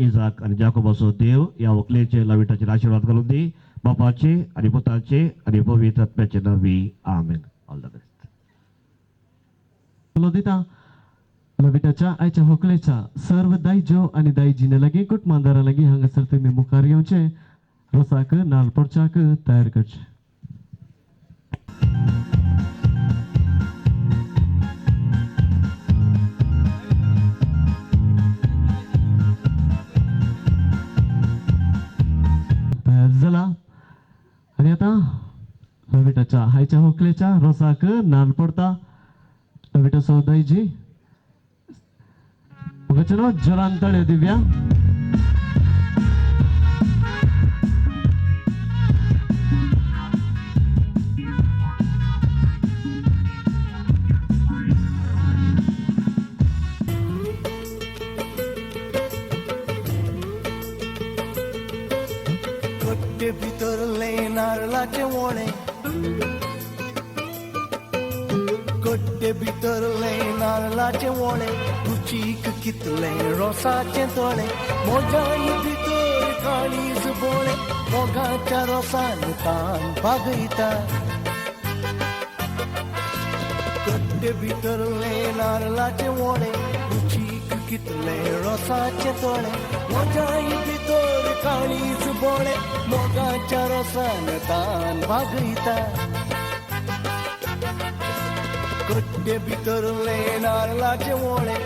इजाक आणि जाकोब असो देव या वकलेचे लविटाचे आशीर्वाद घालून दे. बापाचे आणि पुताचे आणि पवित्र आत्म्याचे नावी आमेन. All the best. लोदिता लविटाच्या आयच्या होकलेच्या सर्व दायजो आणि दायजीने लगे कुटुंबांदारा लगे हांगासर तुम्ही मुखार येवचे रोसाक नालपडच्याक तयार करचे. तयार झाला आणि आता लविटाच्या हायच्या होकलेच्या रोसाक नाल पडता लविटा सौदाईजी वचनो जलांतळे दिव्या कट्टे भितरले नारळाचे वोळे कट्टे भितरले नारळाचे वोळे रुचीक कितले रोसाचे तोळे मोजाई भितर काळीज बोळे मोगाच्या रोसान तान भागयता कट्टे भितरले नारळाचे वोळे रुचीक कितले रोसाचे तोळे मोजाई भितर काळीज बोळे मोगाच्या रोसान तान भागयता कट्टे भितरले नारळाचे वोळे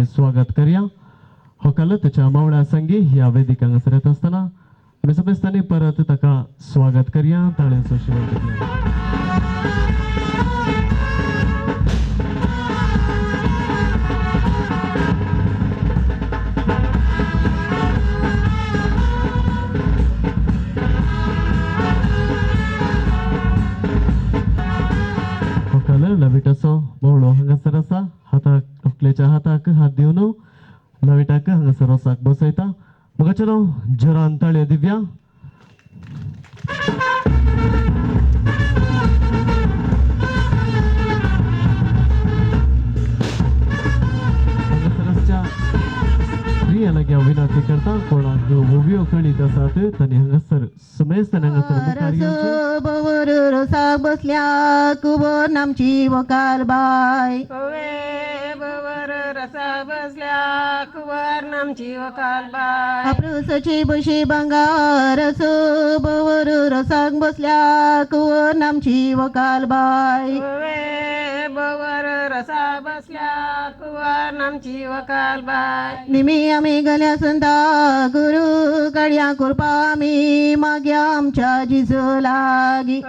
आम्ही स्वागत करूया होकाल त्याच्या मावळ्या संगी ह्या वेदिका हांगासर येत असताना आम्ही सगळेस्तांनी परत ताका स्वागत करूया ताळ्यांचो शिवण करूया. लविटाचो बोवळो हांगासर आसा हाताक तकलेच्या हाताक हात दिवन लविटाक हांगासर रोसाक बसयता. मग चलो जोरान ताळयो दिवया. हांगासरच्या स्त्रिया लागी हांव विनंती करता कोणाक वोव्यो कळीत आसात तांणी हांगासर समेस्तान हांगासर मुखार येवचें. बवर रसाक बसल्या कुबर नामची वकाल बाय बवर रसा बसल्या कुवर नामची वकाल बाय अप्रसची बशी भांगार बवर रसाक बसल्या कुवर नामची वकाल बाय बवर रसा बसल्या कुवर नामची वकाल बाय निमी आम्ही गल्या संता गुरु काळ्या कृपा आम्ही माग्या आमच्या जिज लागी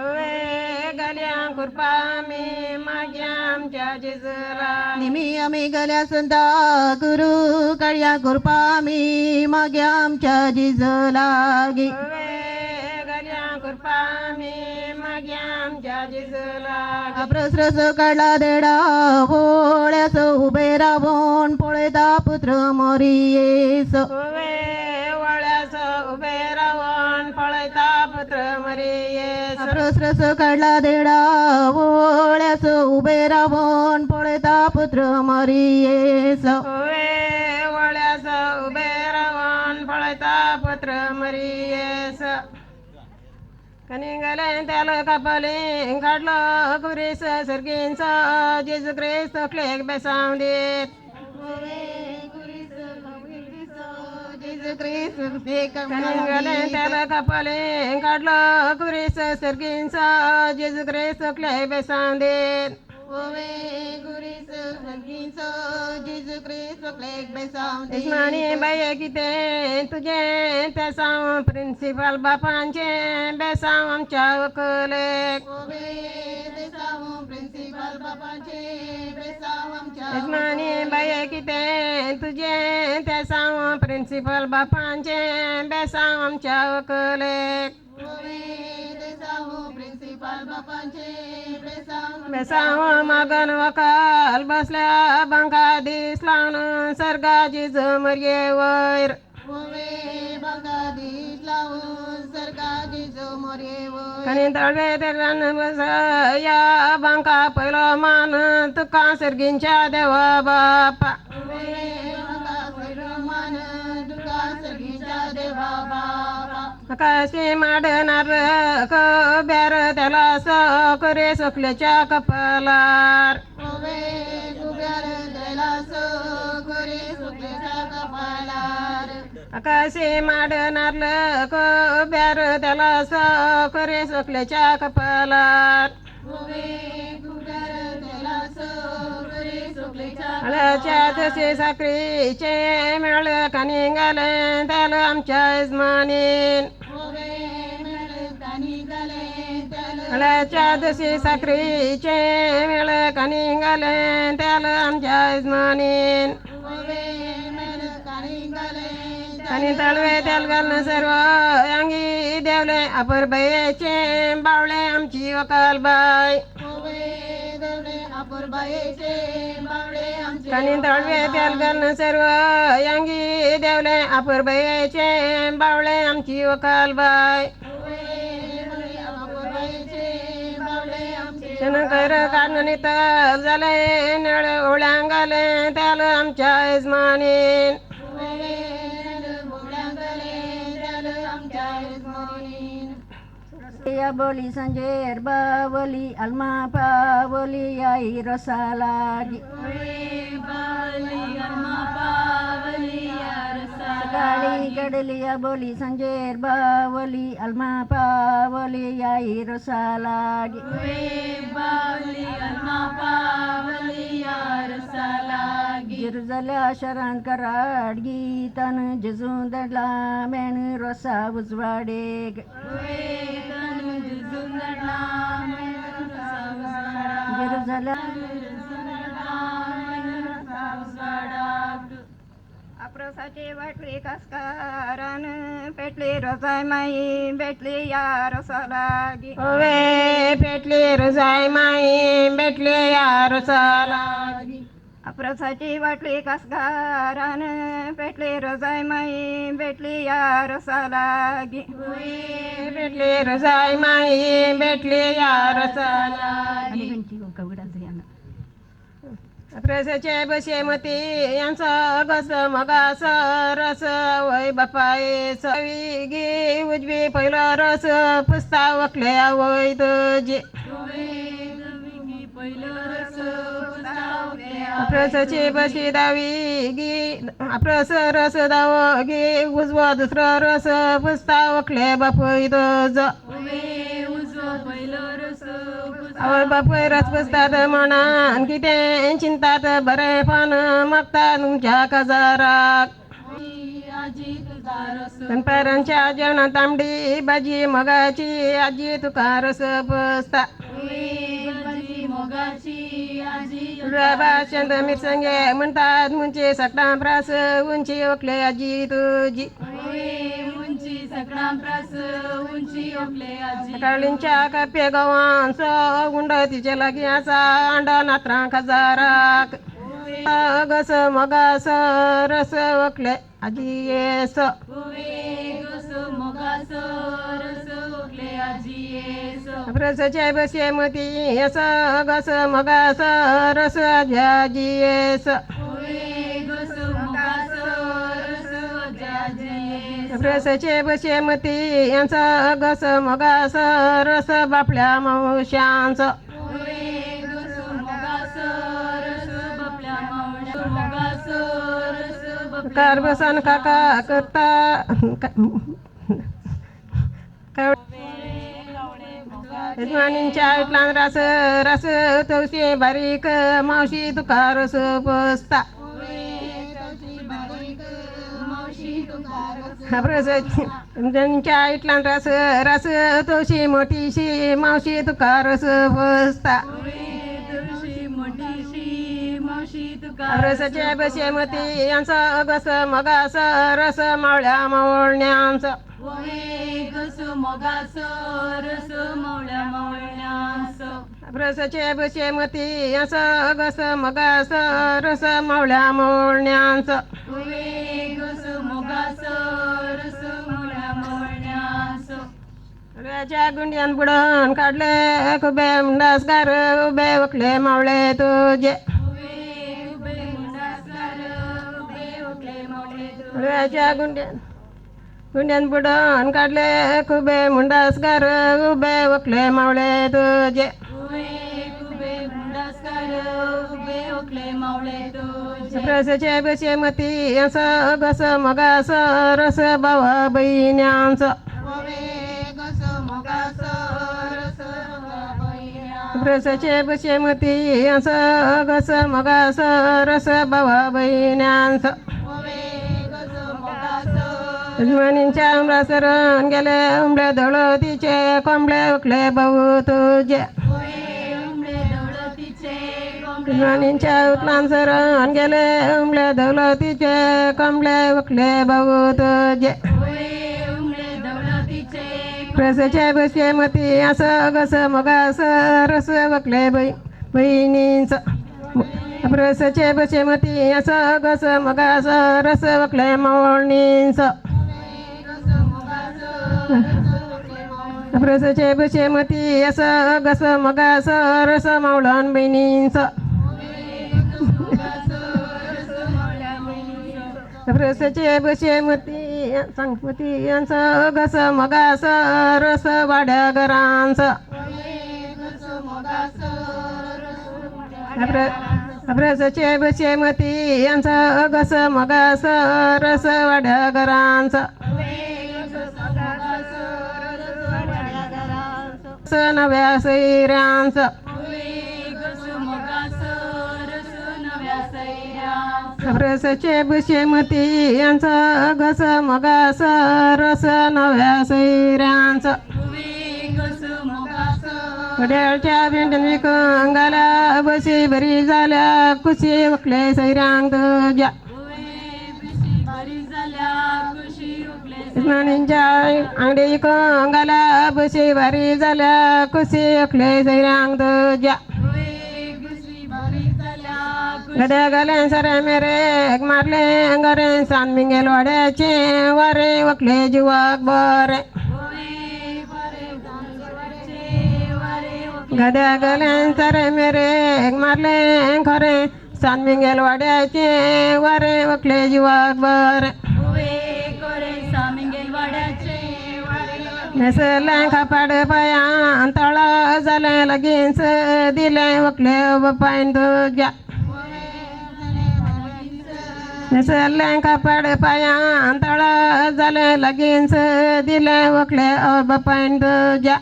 गल्या कृपा मी माग्या आमच्या जिजला निमी आम्ही गल्या संता गुरु काळ्या कृपा आम्ही माग्या आमच्या जिज लागी गल्या कृपा मी माग्या आमच्या जिजला अप्रसरस काढला देडा पोळ्यास उभे रावून पोळेता पुत्र मोरियेस वळ्यास उभे रावण पळयता पुत्र मरियेस अप्रसरस काढला देडा पोळ्यास उभे रावून पोळेता पुत्र मोरियेस वळ्यास उभे रावण पळयता पुत्र मरियेस कनिंगले त्याला कापले काढलं कुरीस सर्गींच जेजू ख्रिस्त क्लेक बेसाव देत कनिंगले त्याला कापले काढलं कुरीस सर्गींच जेजू ख्रिस्त क्लेक बेसाव देत इस्मानी बाये किते तुझे तेसाव प्रिन्सिपल बापांचे बेसाव आमच्या वकलेक इस्मानी बाये किते तुझे तेसाव प्रिन्सिपल बापांचे बेसाव आमच्या वकलेक बेसाव मागन वकाल बसल्या बंका दिस लावून सर्गाची जमर्ये वैर कनी तळवे तेरान बस या बंका पहिलो मान तुका सर्गींच्या देवा बापा आकाशी माडणार ब्यार त्याला करे सोकल्याच्या कपालार आकाशी माडणार ब्यार त्याला करे सोकल्याच्या कपालार आळ्याच्या तसे साखरीचे मेळ कनिंगले त्याला आमच्या यजमानीन आळ्याच्या तसे साखरीचे मेळ कनिंगले त्याला आमच्या यजमानीन कनी तळवे तेल घालून सर्व अंगी देवले अपर बायेचे बावळे आमची वकाल बाय कनी तळवे तेल घालून सर्व अंगी देवले अपर बायेचे बावळे आमची वकाल बाय शनकर काढून नितल झाले नळ ओळ्यांगाले त्याल आमच्या यजमानीन या बोली संजेर बावली अलमा पावली आई रसालागी सकाळी आई कडलिया बोली संजेर बावली अल्मा पावली याई रसालागी जिरजल्या शरण कराडगी तन जिजून दडला मेन रसा उजवाडे जिरजल्या अप्रसाची वाटली कासकारान पेटली रजाय माई भेटली या रसालागी ओवे पेटली रजाय माई भेटली या रसालागी अप्रसाची वाटली कासकारान पेटली रजाय माई भेटली या रसालागी भेटली रजाय माई भेटली या रसालागी प्रसाचे बसे मती यांचा गस मगास रस वय बापाय सवी गे उजवी पहिला रस पुस्ता वकले वय तुझे प्रसाचे बसे दावी गे प्रस रस दाव गे उजवा दुसरा रस पुस्ता वकले बापय तुझ आवय बापय रस पुसतात मनान कितें चिंतात बरें पान मागता तुमच्या काजाराक दनपारांच्या जेवणात तांबडी भाजी मोगाची आजी तुका रस पुसता भाषंत मिरसंगे म्हणतात मुंचे सकटां प्रास उंची ओकले आजी तुझी काळींच्या कापे गव्हांचो गुंड तिचे लागी आसा अंडा नात्रां खाजाराक गस मगास रस वकले आजी येस रसचे बसे मती यस गस मगास रस आजी येस रसचे बसे मती यांचा गस मगास रस बापल्या मावश्यांच कार बसन काका करता यजमानींच्या इटलान रस रस तवशी बारीक मावशी तुका रस बसता त्यांच्या इटलान रस रस तवशी मोठीशी मावशी तुका रस बसता रसचे बसे मती यांचा गस मगास रस मावळ्या मावळण्यांचा रसचे बसे मती यांचा गस मगास रस मावळ्या मावळण्यांचा राजा गुंड्यान बुडन काढले खुबे मुंडासकार उभे वकले मावळे तुझे राजा गुंड्यान बुडन काढले खुबे मुंडासकार उभे वकले मावळे तुझे रसचे बसे मती यांचा गस मगास रस भावा बहिण्यांचा रसचे बसे मती यांचा गस मगास रस भावा बहिण्यांचा यजमानींच्या उमरा सरण गेले उमले दौलतीचे कोंबले उकले भाऊ तुझे यजमानींच्या उतलान सरण गेले उमले दौलतीचे कोंबले उकले भाऊ तुझे रसचे बसे मती असं गस मगास रस वकले बहिणींच रसचे बसे मती असं गस मगास रस वकले मावळणींच रसचे बसे मती असं गस मगास रस मावळण बहिणींच रसचे बसे मती संगमती यांचं गस मगास रस वाड्या घरांच रसचे बसे मती यांचा गस मगास रस वाड्या घरांचा नव्या सैऱ्यांचा रसचे बसे मती यांचा घस मगास रस नव्या सैऱ्यांचा कड्याळच्या भेंडणी कंगाला बशी बरी झाल्या कुशी वकले सैरांग तुझ्या नाणींच्या अंगडी कंगाला बशी भारी झाल्या कुशी वकले सैरांग तुझ्या गड्या गाले सरे मेरे मारले गरे सानमिंगेल वाड्याचे वारे वकले जीवाक बरे गड्या गले सरे मेरे मारले खरे सानमिंगेल वाड्याचे वारे वकले जीवाक बरे नेसले खापाड पाया तळा झाले लगीनच दिले वकले बापायन तुझ्या नेसले खापाड पाया तळा झाले लगीनच दिले वकले बापायन तुझ्या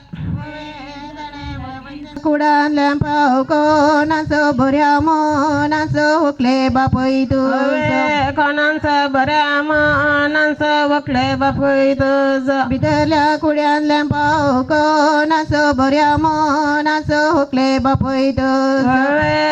कुडाल्या पाव कोणाचं भऱ्या मनाचं हुकले बापई तुझं कोणाचं बऱ्या मानांचं वकले बापई तुझं बिदरल्या कुड्याल्या पाव कोणाचं भऱ्या मनाचं हुकले बापई तुझं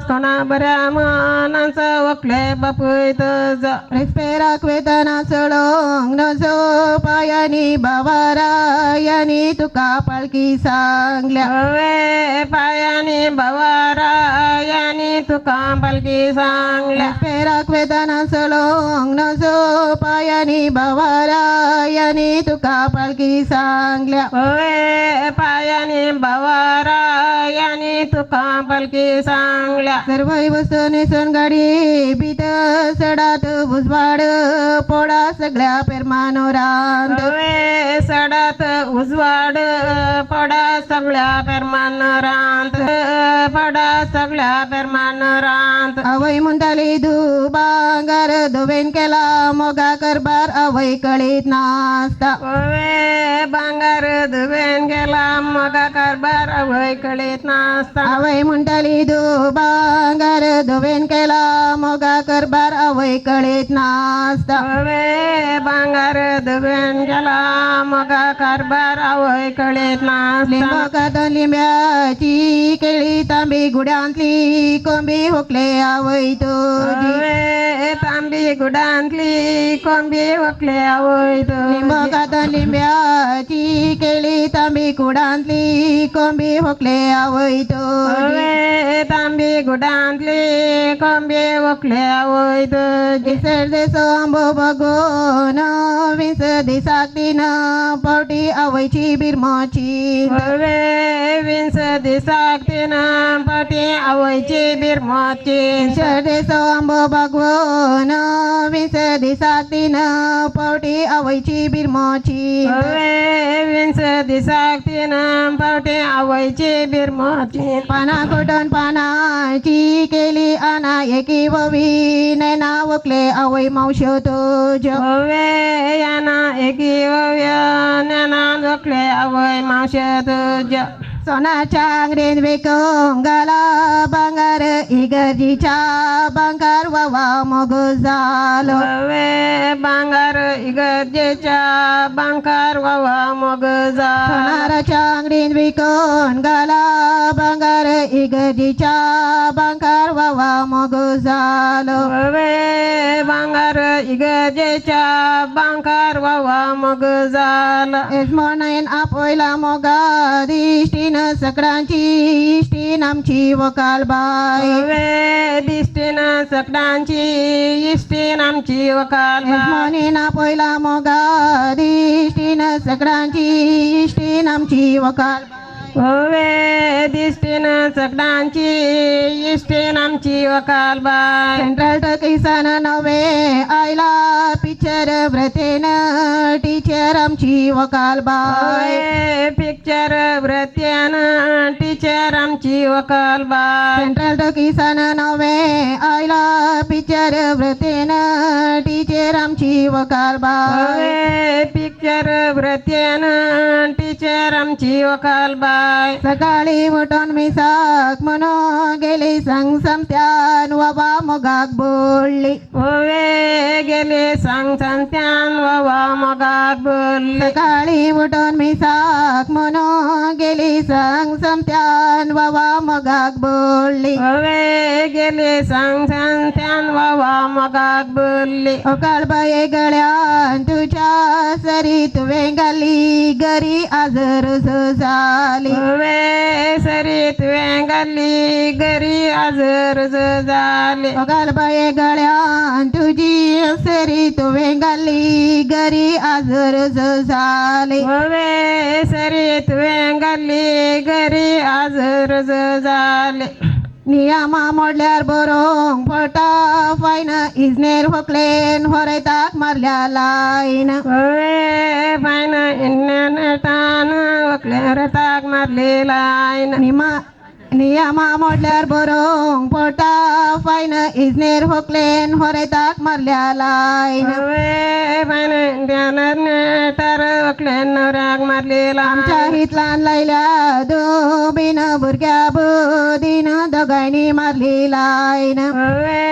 कोणा बऱ्या मानांचं वकले बापई तुझं रेस्पेराक वेदना चढोंग नजो पायानी बाबारायानी तुका पालखी सांगल्या पायानी भवारायानी तुका पालखी सांगल्या पेराक वेदना चढोंग नजो पायानी बाबारायानी तुका पालखी सांगल्या पायानी भवारायानी तुका पालखी सांगल्या सर्व वस्तू नेसून गाडी बीत सडात भुजवाड पोडा सगळ्या पेरमानोरांत सडात उजवाड पडा सगळ्या पेरमान रांत पडा सगळ्या पेरमान रांत आवय म्हणताली बांगार धुवेन केला मोगा करबार आवय कळीत नाचता बांगार धुवेन गेला मगा कारभार अवय कळीत नाचता आवय म्हणताली बांगार धुवेन केला मोगा करबार आवय कळीत नाचता बांगार धुवेन गेला मगा कारभार अवय कळीत नाचता लिंबाकात लिंब्याची केळी तांबी गुड्यांतली कोंबी हुकले आवय तुझी तांबी गुडांतली कोंबी हुकले आवय लिंबाकात लिंब्याची केळी तांबी गुडांतली कोंबी हुकले आवय तुझी तांबी गुडांतली कोंबी हुकले आवय तुझी देसो आंबो बघून विंस दिसाक तीन पावटी आवयची बिरमोची विंस दिसाक तीन पावटी आवयची बिरमोची देसो आंबो बघून विंस दिसाक तीन पावटी आवयची बिरमोची विंस दिसाक तीन पावटी आवयची बिरमोची पाना कोटन पानाची केली आना एकी ववी नैना वकले आवय मावशो तुझ याना एकी ज्ञाना वकले आवय मावशे तुझ सोनाच्या आंगरेन वेकून गाला बांगार इगर्जीच्या बांगार वावा मग झालो बांगार इगर्जेच्या बांकार वावा मग झालो सोनाराच्या आंगरीन विकून गाला बांगार इगर्जीच्या बांगार वावा मग झालो बांगार इगर्जेच्या बांकार वावा मग झालो म्हणून आपोयला मोगा दिष्टीन सगळ्यांची इष्टीन आमची वकाल बाय दिसतीन सकडांची इष्टीन आमची वकाल म्हणून आपोयला मोगा दिष्टीन सगळ्यांची इष्टीन आमची वकाल होवे दिसतीन सकडांची इष्टीन आमची वकाल बाय सेंट्रल किसान नवे आयला पिक्चर व्रतेन टीचर टीचर आमची वकाल बाय पिक्चर व्रत्यान टीचर आमची वकाल बाय सेंट्रल तो किसान नवे आयला पिक्चर व्रतेन टीचर आमची वकाल बाय पिक्चर व्रत्यान टीचर आमची वकाल बाय सकाळी उठून मिसाक म्हणून गेली संग समत्यान बाबा मोगाक बोलली ओवे गेले सांग सांगत्यान वा मगाक बोलले सकाळी उठून मिसाक म्हणून गेली संग समत्यान बाबा मोगाक बोलली ओवे गेले सांग सांगत्यान वा मगाक बोलले अकाळ बाये गळ्यान तुझ्या सरीत वेंगाली गरी आजर झाली ओवे सरीत वेंगाली घरी आजर झाले अकाळ बाये गळ्यान तुझी सरीत वेंगाली गरी आजर झाले ओवे सरीत वेंगाली घरी आजर झाले नियमा मोडल्यार बरोंग पडटा फायन इजनेर होकलेन होरयताक मारल्या लायन ओवे फायन इंटरनेटान वकले रताक मारले लायन नियमा मोडल्यार बरोंग पडटा फायन इजनेर होकलेन होरयताक मारल्या लायन ओवे फायन इंटरनेटार वकले नवऱ्याक मारले आमच्या हितलान लायल्या दोबीन भुरग्या बुदीन दोगांयनी मारली लायन ओवे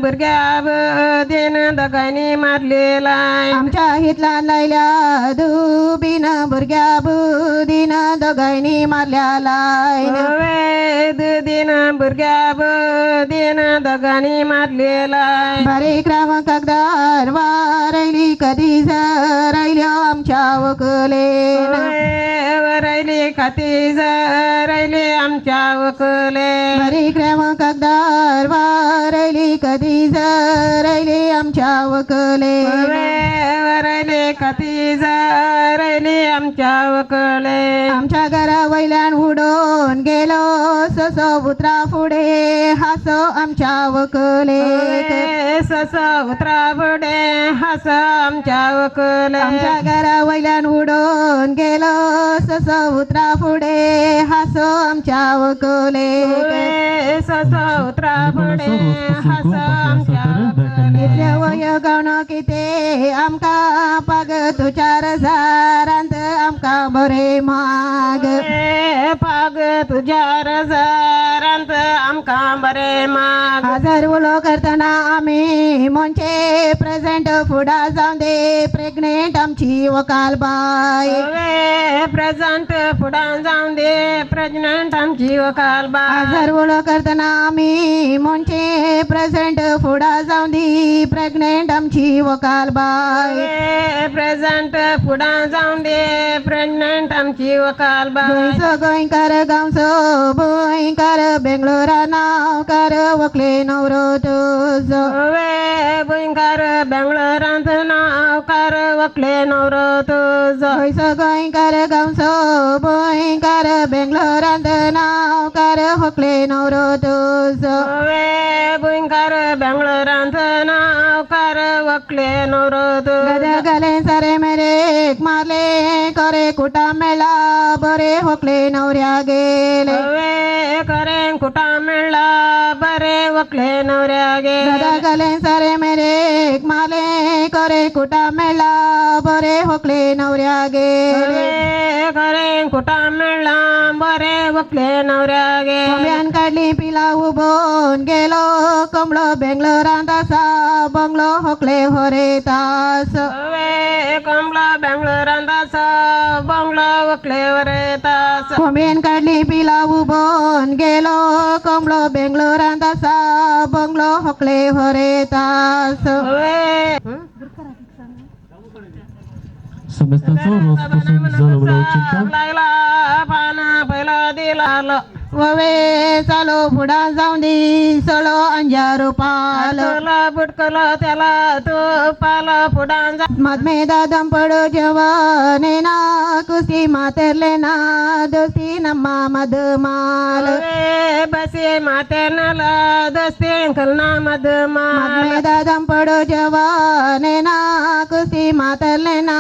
भुरग्या देन दोगांयनी मारले लायन आमच्या हितलान लायल्या दुबीन भुरग्या बुदीन दोगांयनी मारल्या लायन ओवे दुदीन भुरग्या दिन दोगांनी मारले लायन बारीक राम कागदार वारयली कधी रायल्यो आमच्या वकलेन वरयली खाती रयली आमच्या वकले बारीक राम कागदार वारयली कधी रायली आमच्या वकलेन वरयली खाती रयली आमच्या वकले आमच्या घरा वयल्यान उडोन गेलो ससो उतरा फुडे हासो आमच्या वकलेक ससो उतरा फुडे हास आमच्या वकले आमच्या घरा वयल्यान उडोन गेलो ससो उतरा फुडे हासो आमच्या वकलेक ससो उतरा फुडे हास आमच्या इतले वय गावनो किते आमकां पाग तुचार जारांत आमकां बरे माग पाग तुझ्या रजारांत आमकां बरे माग हजार उलो करतना आमी मोनचे प्रेझेंट फुडा जावन दे प्रेग्नेंट आमची वकाल बाय प्रेझेंट फुडा जावन दे प्रेग्नंट आमची वकाल बाय हजार उलो करतना आमी मोनचे प्रेझेंट फुडा जावन दी प्रेग्नेंट आमची वकाल बाय प्रेझेंट फुडा जावन दे प्रेग्नंट आमची वकाल बाय गोंयचो गोंयकार गांवचो गोंयकार बेंगलोरा नांवकार वकले नवरो तुजो गोंयकार बेंगलोरांत नांवकार वकले नवरो तुजो गोंयचो गोंयकार गांवचो गोंयकार बेंगलोरांत नांवकार वकले नवरो तुजो गोंयकार बेंगलोरांत नांवकार वकले नवरो तुजो गले सारे मेरेक मारले करे कुटा मेळा बरे वकले नवऱ्या गेले करें कुटा मेळ्ळा बरे वकले नवऱ्या दादा गले सारे मेरेक मारले करे कुटा मेळा बरे वकले नवऱ्या गेले करें कुटा मेळ्ळा बरे वकले नवऱ्या कोंब्यान काढली पिला उबोन गेलो कमळो बेंगलोरांत आसा बंगलो होकले होरे तास कमला बेंगलोरांत आसा बंगलो वकले वरे तास कोंब्यान काढली पिला उबोन गेलो कमळो बेंगलोरांत आसा बंगलो होकले होरे तास समस्तांचो रोज पासून जन्मलो चिंतन लागला पाना पहिला दिला ववे चालो पुढा जाऊन दे सळो अंजारो पाल तुला बुटकला त्याला तो पाला पुढा जा मधमे दादम पडो जवाने ना कुस्ती मातरले ना दोस्ती नम्मा मधमाल वे बसे मातेनला दोस्ती अंकलना मधमाल मधमे दादम पडो जवाने ना कुस्ती मातरले ना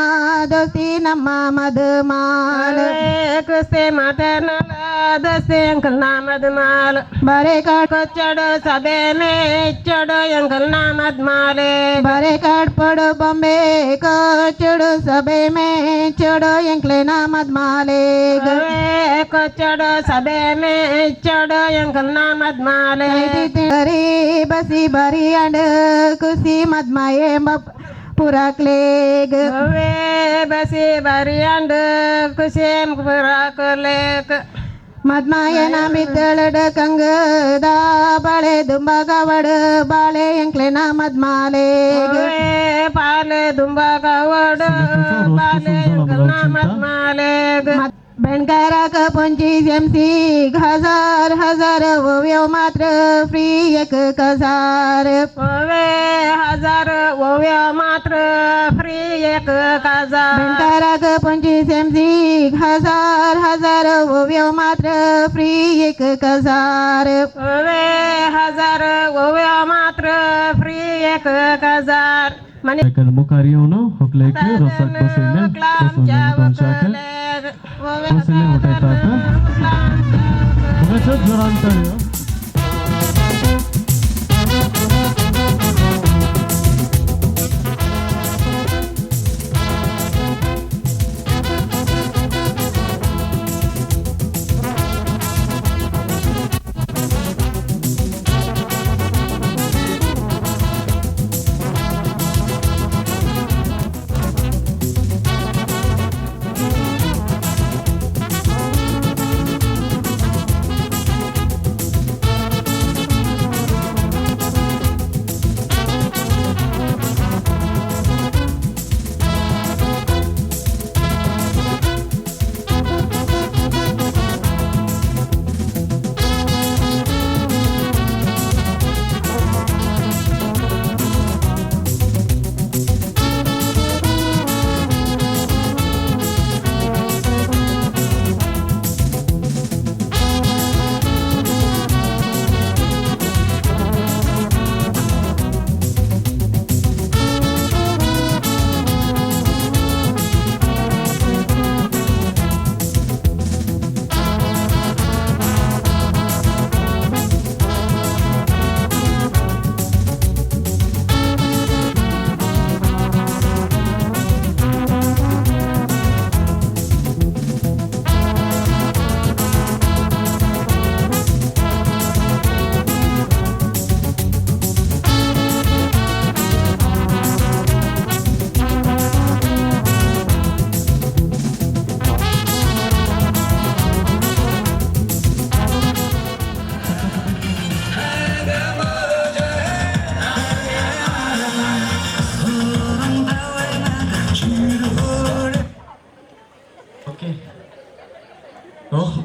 दोस्ती नम्मा मधमाल कुस्ते मातेनला दोस्ती अंकलना मधमाल बरे काट चढ़ सबे में चढ़ अंकलना मधमाले बरे काट पडो बम्बे को चढ़ो सबे में चढ़ो एंकले ना मधमाले वे को चढ़ सबे में चढ़ अंकलना मधमाले बरी बसी बरी अंड कुसी मधमाये पुराकले ग वे बसे बरी अंड कुसेम पुराक लेक मधमाये ना मितळड कंग दा बाळे दुंबा गावड बाळे एंकले ना मधमाले वे पाले दुंबा गावड पाले अंकलना मधमाले बेणकारा का 25 MC हजार हजार वव्यो मात्र फ्री 1000 वे हजार ओव्या मात्र फ्री 1000 बेणकारा का 25 MC हजार हजार वव्यो मात्र फ्री 1000 वे हजार ओव्या मात्र फ्री 1000 म्हणे Michael Mukariono, Hoklek, Rosak Bosile, Bosile Mutonchak, Bosile Mutaytata. Bugacak Zorantario.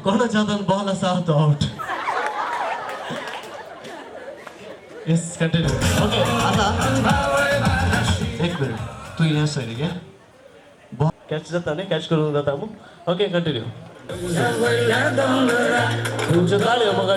कोणाच्या हातात बॉल असा होतो आउट. Yes continue. ओके आता एक मिनिट तू या साईड घ्या. बॉल कॅच जाता नाही कॅच करून जाता मग. Okay continue. तुमच्या ताळे मग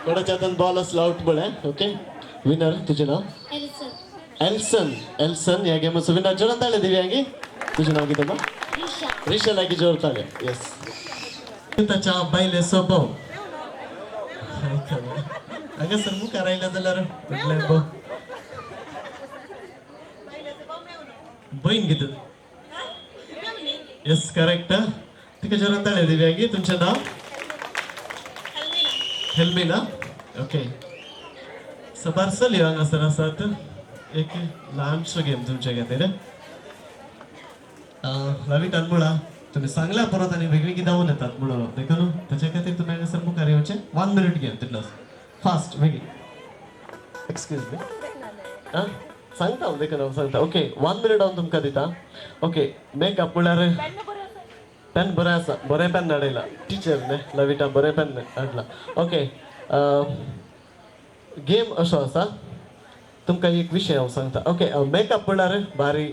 कोणाच्या हातात बॉल असला आउट बळ आहे. ओके विनर तुझे नाव एल्सन. एल्सन या गेमचं विनर जोरात ताळे दिव्या अंगी. तुझे नाव किती मग रिशा लागी जोर ताळे. येस त्याच्या बाईले स्वभाव अगं सर मुका राहिला जाल्यार बहीण घेतात. Yes correct. तिका जोरात ताळे दिव्या अंगी. तुमचे नाव हेल्मिना. ओके सबार चल हांगासर आसात. एक ल्हानसो गेम तुमच्या खातीर रवी तनमुळा तुम्ही सांगल्या परत आणि वेगवेगळी धावून येतात म्हणून देखून त्याच्या खातीर तुम्ही हांगासर मुखार येवचे 1 मिनिट गेम तितलोच फास्ट वेगळी एक्सक्यूज मी सांगता हांव देखून सांगता ओके 1 मिनिट हांव तुमकां दिता ओके मेकअप म्हळ्यार पेन बरें आसा बरें पेन हाडयला टिचर न्ही लविटा बरें पेन हाडला ओके गेम असो आसा तुमकां एक विशय हांव सांगता ओके मेकअप म्हळ्यार बारी